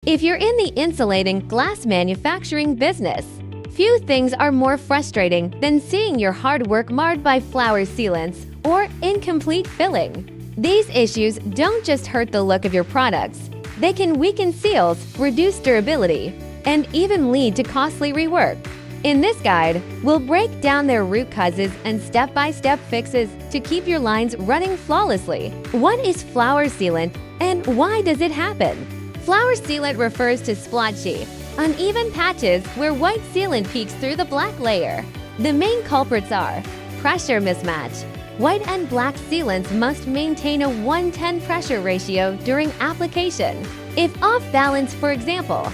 If you're in the insulating glass manufacturing business, few things are more frustrating than seeing your hard work marred by flour sealants or incomplete filling. These issues don't just hurt the look of your products, they can weaken seals, reduce durability, and even lead to costly rework. In this guide, we'll break down their root causes and step-by-step fixes to keep your lines running flawlessly. What is flour sealant and why does it happen? Flour sealant refers to splotchy, uneven patches where white sealant peeks through the black layer. The main culprits are pressure mismatch. White and black sealants must maintain a 1:10 pressure ratio during application. If off balance, for example,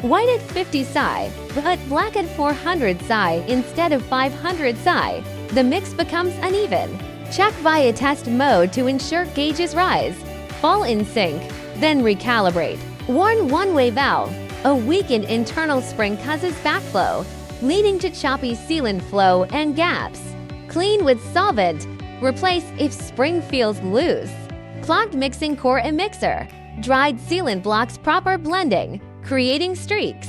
white at 50 psi, but black at 400 psi instead of 500 psi, the mix becomes uneven. Check via test mode to ensure gauges rise. Fall in sync, then recalibrate. Worn one-way valve. A weakened internal spring causes backflow, leading to choppy sealant flow and gaps. Clean with solvent. Replace if spring feels loose. Clogged mixing core and mixer. Dried sealant blocks proper blending, creating streaks.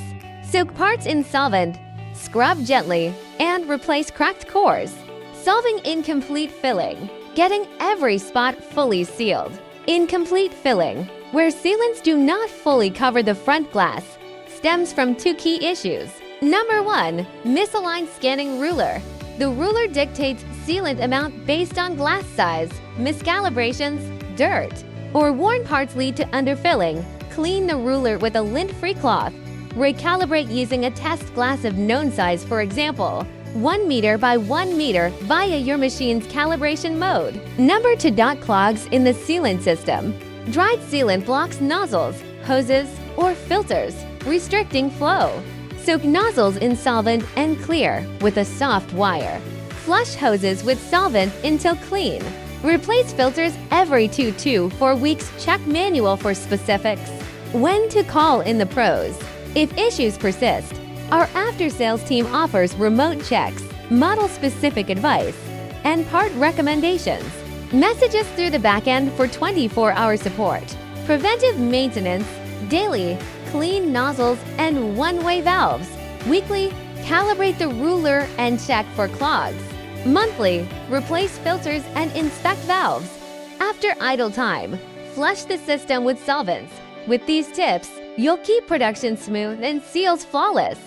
Soak parts in solvent, scrub gently, and replace cracked cores. Solving incomplete filling. Getting every spot fully sealed. Incomplete filling, where sealants do not fully cover the front glass, stems from two key issues. Number 1, misaligned scanning ruler. The ruler dictates sealant amount based on glass size. Miscalibrations, dirt, or worn parts lead to underfilling. Clean the ruler with a lint-free cloth. Recalibrate using a test glass of known size, for example, 1 meter by 1 meter via your machine's calibration mode. Number 2, clogs in the sealant system. Dried sealant blocks nozzles, hoses, or filters, restricting flow. Soak nozzles in solvent and clear with a soft wire. Flush hoses with solvent until clean. Replace filters every 2 to 4 weeks. Check manual for specifics. When to call in the pros. If issues persist, our after-sales team offers remote checks, model-specific advice, and part recommendations. Message us through the backend for 24-hour support. Preventive maintenance, daily, clean nozzles and one-way valves. Weekly, calibrate the ruler and check for clogs. Monthly, replace filters and inspect valves. After idle time, flush the system with solvents. With these tips, you'll keep production smooth and seals flawless.